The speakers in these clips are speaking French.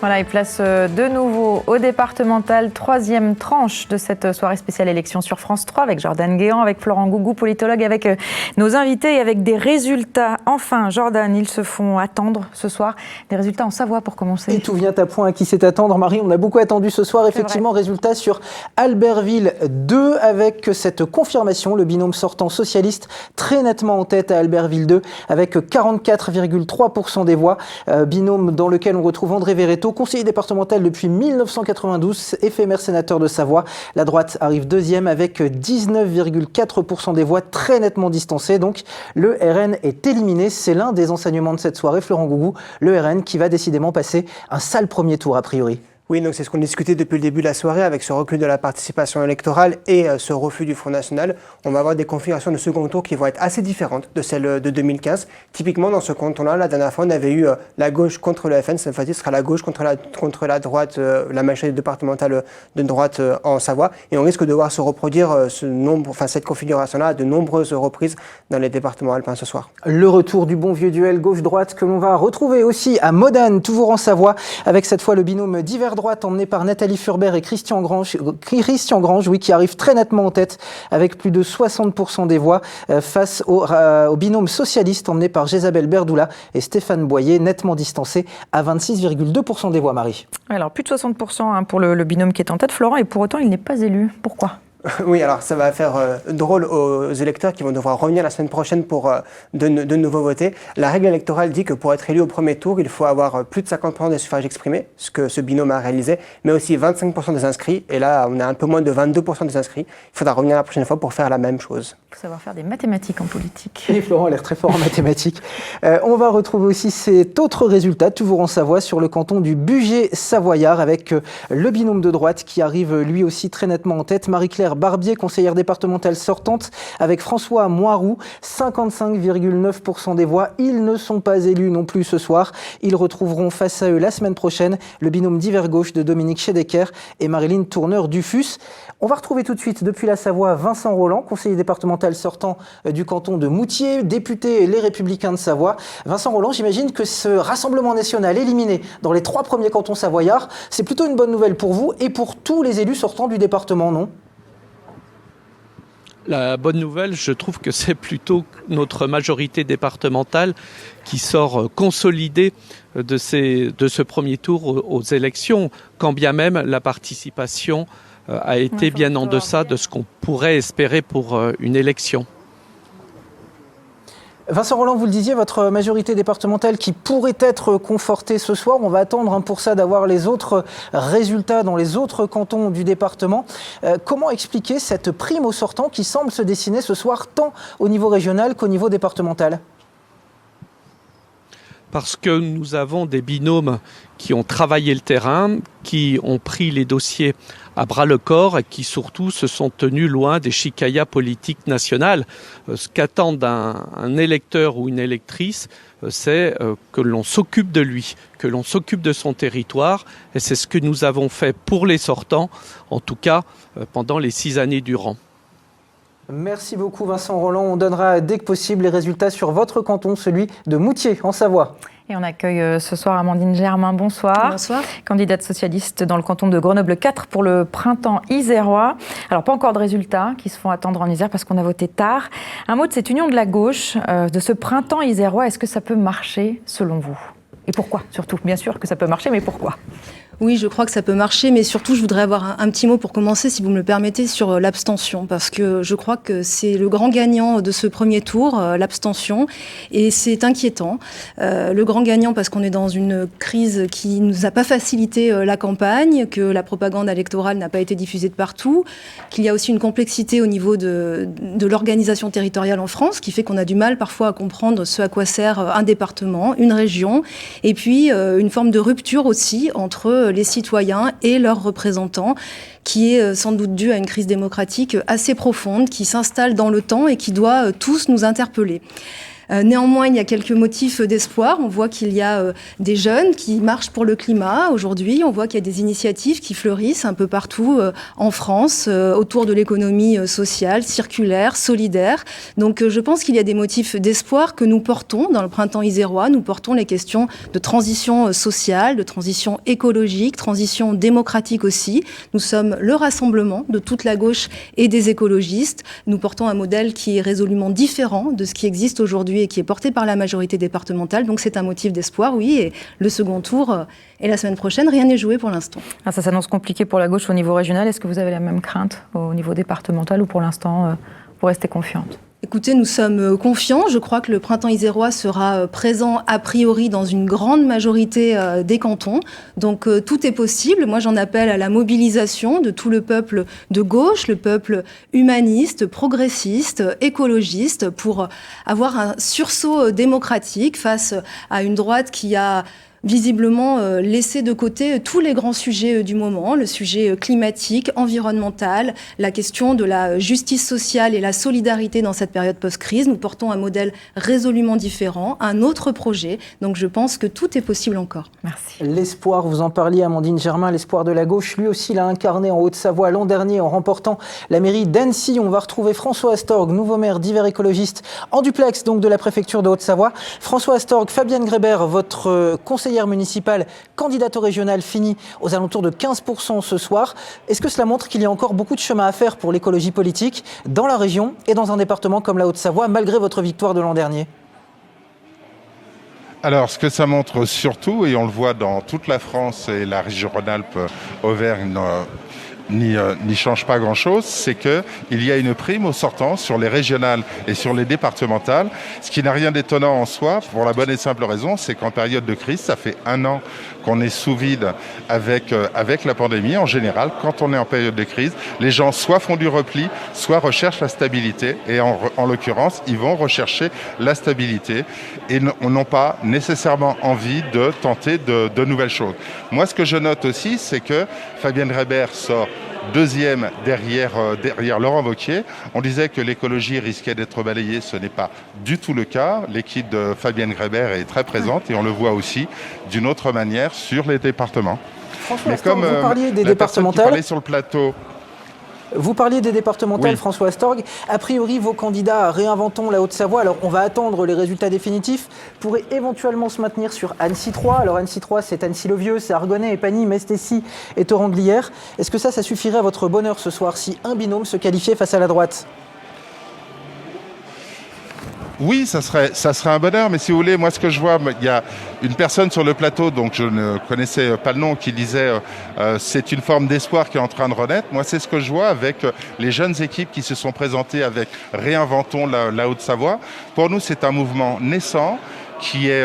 Voilà, et place de nouveau au départemental, troisième tranche de cette soirée spéciale élection sur France 3 avec Jordan Guéant, avec Florent Gougou, politologue, avec nos invités et avec des résultats. Enfin, Jordan, ils se font attendre ce soir. Des résultats en Savoie pour commencer. Et tout vient à point à qui sait attendre, Marie. On a beaucoup attendu ce soir. Effectivement, résultat sur Albertville 2 avec cette confirmation. Le binôme sortant socialiste très nettement en tête à Albertville 2 avec 44,3% des voix. Binôme dans lequel on retrouve André Verretto, conseiller départemental depuis 1992, éphémère sénateur de Savoie. La droite arrive deuxième avec 19,4% des voix, très nettement distancées. Donc le RN est éliminé. C'est l'un des enseignements de cette soirée. Florent Gougou, le RN qui va décidément passer un sale premier tour a priori. Oui, donc c'est ce qu'on discutait depuis le début de la soirée avec ce recul de la participation électorale et ce refus du Front National. On va avoir des configurations de second tour qui vont être assez différentes de celles de 2015. Typiquement, dans ce canton-là, la dernière fois, on avait eu la gauche contre le FN. Cette fois-ci, ce sera la gauche contre la droite, la majorité départementale de droite en Savoie. Et on risque de voir se reproduire cette configuration-là à de nombreuses reprises dans les départements alpins ce soir. Le retour du bon vieux duel gauche-droite que l'on va retrouver aussi à Modane, toujours en Savoie, avec cette fois le binôme d'hiver droite emmené par Nathalie Furbert et Christian Grange, qui arrive très nettement en tête avec plus de 60% des voix face au binôme socialiste emmené par Jésabel Berdoula et Stéphane Boyer, nettement distancé à 26,2% des voix, Marie. Alors plus de 60% pour le binôme qui est en tête, Florent, et pour autant il n'est pas élu. Pourquoi ? Oui, alors ça va faire drôle aux électeurs qui vont devoir revenir la semaine prochaine pour de nouveau voter. La règle électorale dit que pour être élu au premier tour, il faut avoir plus de 50% des suffrages exprimés, ce que ce binôme a réalisé, mais aussi 25% des inscrits. Et là, on a un peu moins de 22% des inscrits. Il faudra revenir la prochaine fois pour faire la même chose. Il faut savoir faire des mathématiques en politique. Et Florent a l'air très fort en mathématiques. On va retrouver aussi cet autre résultat, toujours en Savoie, sur le canton du Bugey-Savoyard, avec le binôme de droite qui arrive lui aussi très nettement en tête. Marie-Claire Barbier, conseillère départementale sortante, avec François Moiroux, 55,9% des voix. Ils ne sont pas élus non plus ce soir. Ils retrouveront face à eux la semaine prochaine le binôme d'hiver gauche de Dominique Schedecker et Marilyn Tourneur-Dufus. On va retrouver tout de suite depuis la Savoie Vincent Rolland, conseiller départemental sortant du canton de Moutier, député Les Républicains de Savoie. Vincent Rolland, j'imagine que ce rassemblement national éliminé dans les 3 premiers cantons savoyards, c'est plutôt une bonne nouvelle pour vous et pour tous les élus sortants du département, non ? La bonne nouvelle, je trouve que c'est plutôt notre majorité départementale qui sort consolidée de ce premier tour aux élections, quand bien même la participation a été bien en deçà de ce qu'on pourrait espérer pour une élection. Vincent Rolland, vous le disiez, votre majorité départementale qui pourrait être confortée ce soir. On va attendre pour ça d'avoir les autres résultats dans les autres cantons du département. Comment expliquer cette prime au sortant qui semble se dessiner ce soir tant au niveau régional qu'au niveau départemental ? Parce que nous avons des binômes qui ont travaillé le terrain, qui ont pris les dossiers à bras-le-corps et qui surtout se sont tenus loin des chicayas politiques nationales. Ce qu'attend un électeur ou une électrice, c'est que l'on s'occupe de lui, que l'on s'occupe de son territoire. Et c'est ce que nous avons fait pour les sortants, en tout cas pendant les 6 années durant. Merci beaucoup Vincent Rolland. On donnera dès que possible les résultats sur votre canton, celui de Moutier en Savoie. Et on accueille ce soir Amandine Germain. Bonsoir. Bonsoir. Candidate socialiste dans le canton de Grenoble 4 pour le printemps isérois. Alors pas encore de résultats qui se font attendre en Isère parce qu'on a voté tard. Un mot de cette union de la gauche, de ce printemps isérois. Est-ce que ça peut marcher selon vous ? Et pourquoi surtout ? Bien sûr que ça peut marcher, mais pourquoi ? Oui, je crois que ça peut marcher, mais surtout, je voudrais avoir un petit mot pour commencer, si vous me le permettez, sur l'abstention, parce que je crois que c'est le grand gagnant de ce premier tour, l'abstention, et c'est inquiétant. Le grand gagnant parce qu'on est dans une crise qui nous a pas facilité la campagne, que la propagande électorale n'a pas été diffusée de partout, qu'il y a aussi une complexité au niveau de l'organisation territoriale en France, qui fait qu'on a du mal parfois à comprendre ce à quoi sert un département, une région, et puis une forme de rupture aussi entre les citoyens et leurs représentants, qui est sans doute due à une crise démocratique assez profonde, qui s'installe dans le temps et qui doit tous nous interpeller. Néanmoins, il y a quelques motifs d'espoir. On voit qu'il y a des jeunes qui marchent pour le climat aujourd'hui. On voit qu'il y a des initiatives qui fleurissent un peu partout en France autour de l'économie sociale, circulaire, solidaire. Donc je pense qu'il y a des motifs d'espoir que nous portons dans le printemps isérois. Nous portons les questions de transition sociale, de transition écologique, transition démocratique aussi. Nous sommes le rassemblement de toute la gauche et des écologistes. Nous portons un modèle qui est résolument différent de ce qui existe aujourd'hui et qui est porté par la majorité départementale. Donc c'est un motif d'espoir, oui. Et le second tour est la semaine prochaine. Rien n'est joué pour l'instant. Ah, ça s'annonce compliqué pour la gauche au niveau régional. Est-ce que vous avez la même crainte au niveau départemental ou pour l'instant, vous restez confiante ? Écoutez, nous sommes confiants. Je crois que le printemps isérois sera présent a priori dans une grande majorité des cantons. Donc tout est possible. Moi, j'en appelle à la mobilisation de tout le peuple de gauche, le peuple humaniste, progressiste, écologiste, pour avoir un sursaut démocratique face à une droite qui a visiblement laisser de côté tous les grands sujets du moment, le sujet climatique, environnemental, la question de la justice sociale et la solidarité dans cette période post-crise. Nous portons un modèle résolument différent, un autre projet. Donc je pense que tout est possible encore. Merci. L'espoir, vous en parliez, Amandine Germain, l'espoir de la gauche, lui aussi l'a incarné en Haute-Savoie l'an dernier en remportant la mairie d'Annecy. On va retrouver François Astorg, nouveau maire d'Hiver écologiste, en duplex donc de la préfecture de Haute-Savoie. François Astorg, Fabienne Grébert, votre conseillère municipale, candidate au régional, finit aux alentours de 15% ce soir. Est-ce que cela montre qu'il y a encore beaucoup de chemin à faire pour l'écologie politique dans la région et dans un département comme la Haute-Savoie, malgré votre victoire de l'an dernier ? Alors, ce que ça montre surtout, et on le voit dans toute la France et la région Rhône-Alpes, Auvergne, n'y change pas grand-chose, c'est qu'il y a une prime au sortant sur les régionales et sur les départementales, ce qui n'a rien d'étonnant en soi, pour la bonne et simple raison, c'est qu'en période de crise, ça fait 1 an qu'on est sous vide avec la pandémie. En général, quand on est en période de crise, les gens soit font du repli, soit recherchent la stabilité, et en l'occurrence, ils vont rechercher la stabilité et n'ont pas nécessairement envie de tenter de nouvelles choses. Moi, ce que je note aussi, c'est que Fabienne Grébert sort deuxième derrière Laurent Wauquiez. On disait que l'écologie risquait d'être balayée, ce n'est pas du tout le cas. L'équipe de Fabienne Grébert est très présente et on le voit aussi d'une autre manière sur les départements. François Astorg, vous parliez des départementales. Sur le plateau. Vous parliez des départementales, oui. François Astorg. A priori, vos candidats à Réinventons la Haute-Savoie, alors on va attendre les résultats définitifs, pourraient éventuellement se maintenir sur Annecy 3. Alors Annecy 3, c'est Annecy-le-Vieux, c'est Argonay, Épagny, Metz-Tessy et Thoranglières. Est-ce que ça suffirait à votre bonheur ce soir si un binôme se qualifiait face à la droite ? Oui, ça serait un bonheur, mais si vous voulez, moi ce que je vois, il y a une personne sur le plateau, donc je ne connaissais pas le nom, qui disait c'est une forme d'espoir qui est en train de renaître. Moi, c'est ce que je vois avec les jeunes équipes qui se sont présentées avec Réinventons la Haute-Savoie. Pour nous, c'est un mouvement naissant qui est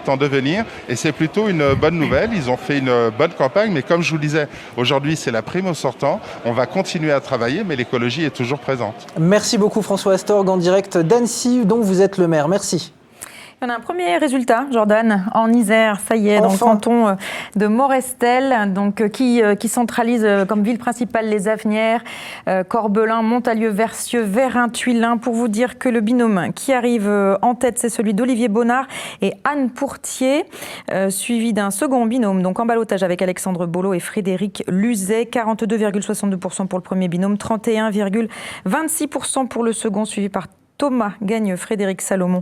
en devenir, et c'est plutôt une bonne nouvelle. Ils ont fait une bonne campagne, mais comme je vous le disais, aujourd'hui c'est la prime au sortant. On va continuer à travailler, mais l'écologie est toujours présente. Merci beaucoup François Astorg, en direct d'Annecy, dont vous êtes le maire. Merci. On a un premier résultat, Jordan, en Isère, ça y est, dans le canton de Morestel, donc, qui centralise comme ville principale les Avenières, Corbelin, Montalieu, Versieux, Verin, Tuilin. Pour vous dire que le binôme qui arrive en tête, c'est celui d'Olivier Bonnard et Anne Pourtier, suivi d'un second binôme, donc en ballottage avec Alexandre Bolo et Frédéric Luzet. 42,62% pour le premier binôme, 31,26% pour le second, suivi par Thomas Gagne, Frédéric Salomon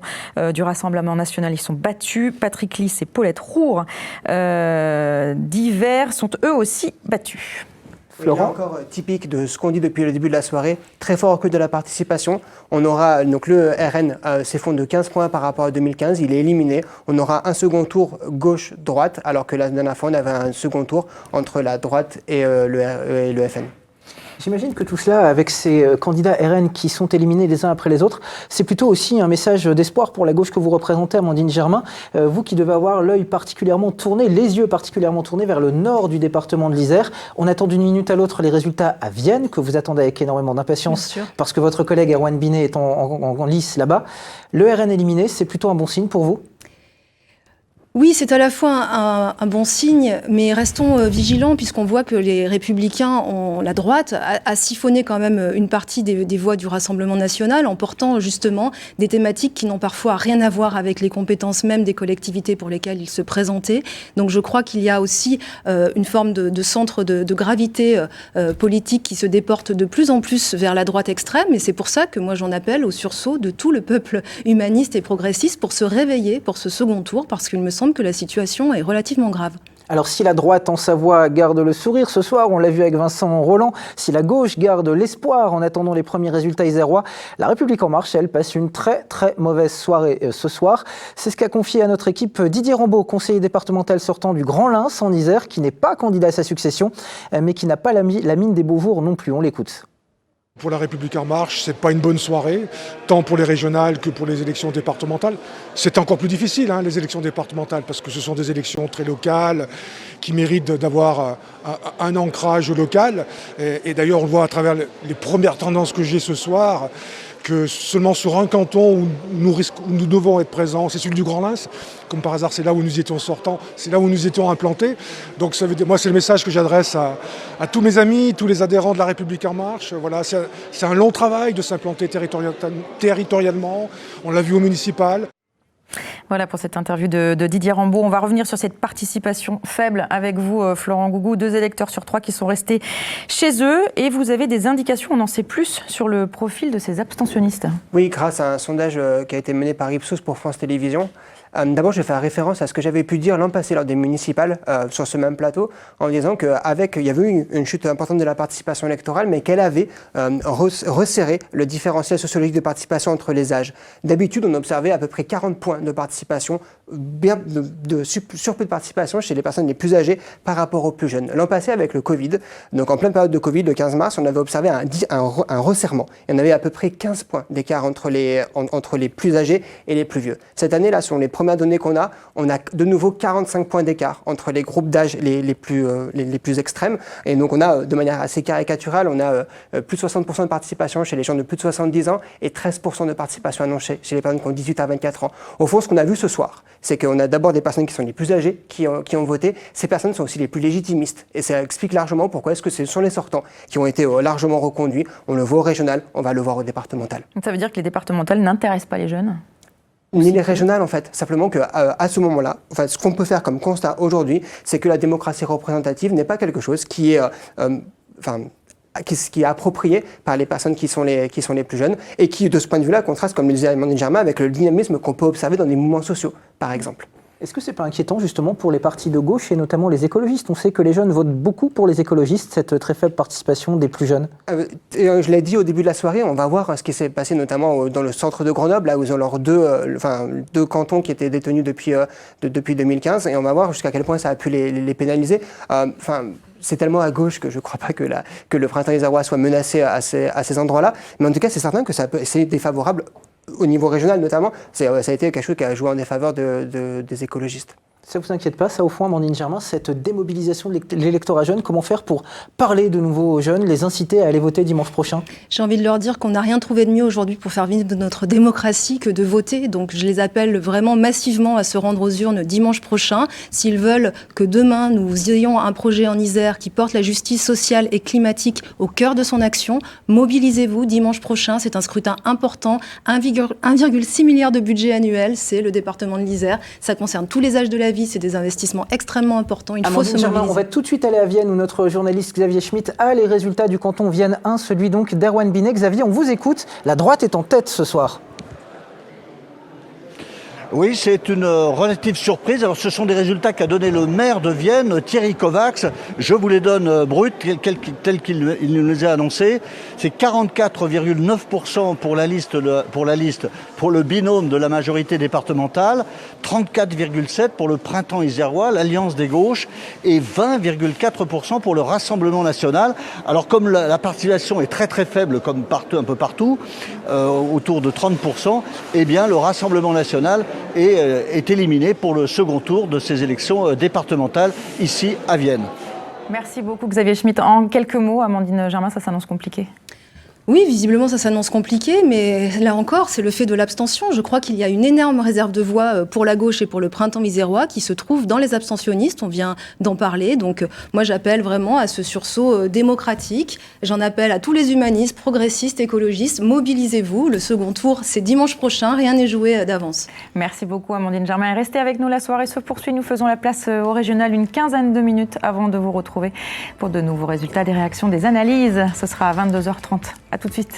du Rassemblement National. Ils sont battus. Patrick Lys et Paulette Roure d'Hiver sont eux aussi battus. Florent. Il est encore typique de ce qu'on dit depuis le début de la soirée, très fort recul de la participation. On aura donc le RN s'effondre de 15 points par rapport à 2015, il est éliminé. On aura un second tour gauche-droite, alors que la dernière fois on avait un second tour entre la droite et le FN. J'imagine que tout cela, avec ces candidats RN qui sont éliminés les uns après les autres, c'est plutôt aussi un message d'espoir pour la gauche que vous représentez, Amandine Germain. Vous qui devez avoir l'œil particulièrement tourné, les yeux particulièrement tournés vers le nord du département de l'Isère. On attend d'une minute à l'autre les résultats à Vienne, que vous attendez avec énormément d'impatience, parce que votre collègue Erwan Binet est en lice là-bas. Le RN éliminé, c'est plutôt un bon signe pour vous ? Oui, c'est à la fois un bon signe, mais restons vigilants puisqu'on voit que les Républicains, la droite, a siphonné quand même une partie des voix du Rassemblement national en portant justement des thématiques qui n'ont parfois rien à voir avec les compétences même des collectivités pour lesquelles ils se présentaient. Donc je crois qu'il y a aussi une forme de centre de gravité politique qui se déporte de plus en plus vers la droite extrême, et c'est pour ça que moi j'en appelle au sursaut de tout le peuple humaniste et progressiste pour se réveiller pour ce second tour, parce qu'il me semble que la situation est relativement grave. Alors si la droite en Savoie garde le sourire ce soir, on l'a vu avec Vincent Rolland, si la gauche garde l'espoir en attendant les premiers résultats isérois, la République En Marche, elle, passe une très très mauvaise soirée ce soir. C'est ce qu'a confié à notre équipe Didier Rambaud, conseiller départemental sortant du Grand Lens en Isère, qui n'est pas candidat à sa succession, mais qui n'a pas la mine des Beauvours non plus. On l'écoute. Pour la République En Marche, c'est pas une bonne soirée, tant pour les régionales que pour les élections départementales. C'est encore plus difficile, les élections départementales, parce que ce sont des élections très locales, qui méritent d'avoir un ancrage local. Et d'ailleurs, on le voit à travers les premières tendances que j'ai ce soir, que seulement sur un canton où nous devons être présents, c'est celui du Grand Lens. Comme par hasard, c'est là où nous étions sortants, c'est là où nous étions implantés. Donc ça veut dire, moi, c'est le message que j'adresse à tous mes amis, tous les adhérents de la République En Marche. Voilà, c'est un long travail de s'implanter territorialement. On l'a vu au municipal. Voilà pour cette interview de Didier Rambaud. On va revenir sur cette participation faible avec vous, Florent Gougou. 2 électeurs sur 3 qui sont restés chez eux. Et vous avez des indications, on en sait plus sur le profil de ces abstentionnistes. Oui, grâce à un sondage qui a été mené par Ipsos pour France Télévisions. D'abord, je vais faire référence à ce que j'avais pu dire l'an passé lors des municipales sur ce même plateau, en disant qu'il y avait eu une chute importante de la participation électorale, mais qu'elle avait resserré le différentiel sociologique de participation entre les âges. D'habitude, on observait à peu près 40 points de participation, de surplus de participation chez les personnes les plus âgées par rapport aux plus jeunes. L'an passé, avec le Covid, donc en pleine période de Covid, le 15 mars, on avait observé un resserrement. Il y en avait à peu près 15 points d'écart entre les plus âgés et les plus vieux. Cette année-là, selon les premières données qu'on a, on a de nouveau 45 points d'écart entre les groupes d'âge les plus extrêmes. Et donc on a, de manière assez caricaturale, on a plus de 60% de participation chez les gens de plus de 70 ans et 13% de participation annoncée chez les personnes qui ont 18 à 24 ans. Au fond, ce qu'on a vu ce soir, c'est qu'on a d'abord des personnes qui sont les plus âgées qui ont voté. Ces personnes sont aussi les plus légitimistes. Et ça explique largement pourquoi est-ce que ce sont les sortants qui ont été largement reconduits. On le voit au régional, on va le voir au départemental. Donc ça veut dire que les départementales n'intéressent pas les jeunes ? Ni les régionales, en fait. Simplement qu'à ce moment-là, ce qu'on peut faire comme constat aujourd'hui, c'est que la démocratie représentative n'est pas quelque chose qui est approprié par les personnes qui sont les plus jeunes et qui, de ce point de vue-là, contraste, comme le disait Amandine Germain, avec le dynamisme qu'on peut observer dans des mouvements sociaux, par exemple. Est-ce que c'est pas inquiétant justement pour les partis de gauche et notamment les écologistes ? On sait que les jeunes votent beaucoup pour les écologistes, cette très faible participation des plus jeunes. Je l'ai dit au début de la soirée, on va voir ce qui s'est passé notamment dans le centre de Grenoble, là où ils ont leurs deux cantons qui étaient détenus depuis 2015, et on va voir jusqu'à quel point ça a pu les pénaliser. C'est tellement à gauche que je ne crois pas que le printemps isérois soit menacé à ces endroits-là. Mais en tout cas, c'est certain que c'est défavorable au niveau régional notamment. Ça a été quelque chose qui a joué en défaveur des écologistes. Ça ne vous inquiète pas, ça au fond, Amandine Germain, cette démobilisation de l'électorat jeune, comment faire pour parler de nouveau aux jeunes, les inciter à aller voter dimanche prochain ? J'ai envie de leur dire qu'on n'a rien trouvé de mieux aujourd'hui pour faire vivre notre démocratie que de voter. Donc je les appelle vraiment massivement à se rendre aux urnes dimanche prochain. S'ils veulent que demain nous ayons un projet en Isère qui porte la justice sociale et climatique au cœur de son action, mobilisez-vous dimanche prochain. C'est un scrutin important, 1,6 milliard de budget annuel, c'est le département de l'Isère. Ça concerne tous les âges de la vie. C'est des investissements extrêmement importants. Il faut se mobiliser. On va tout de suite aller à Vienne où notre journaliste Xavier Schmitt a les résultats du canton Vienne 1, celui donc d'Erwan Binet. Xavier, on vous écoute. La droite est en tête ce soir. Oui, c'est une relative surprise. Alors, ce sont des résultats qu'a donné le maire de Vienne, Thierry Kovacs. Je vous les donne bruts, tels qu'il nous les a annoncés. C'est 44,9% pour le binôme de la majorité départementale, 34,7% pour le printemps isérois, l'Alliance des gauches, et 20,4% pour le Rassemblement national. Alors, comme la participation est très très faible, comme un peu partout, autour de 30%, eh bien, le Rassemblement national est éliminé pour le second tour de ces élections départementales ici à Vienne. Merci beaucoup Xavier Schmitt. En quelques mots, Amandine Germain, ça s'annonce compliqué. Oui, visiblement, ça s'annonce compliqué, mais là encore, c'est le fait de l'abstention. Je crois qu'il y a une énorme réserve de voix pour la gauche et pour le printemps isérois qui se trouve dans les abstentionnistes. On vient d'en parler. Donc, moi, j'appelle vraiment à ce sursaut démocratique. J'en appelle à tous les humanistes, progressistes, écologistes. Mobilisez-vous. Le second tour, c'est dimanche prochain. Rien n'est joué d'avance. Merci beaucoup, Amandine Germain. Restez avec nous. La soirée se poursuit. Nous faisons la place au régional une quinzaine de minutes avant de vous retrouver pour de nouveaux résultats, des réactions, des analyses. Ce sera à 22h30. À tout de suite.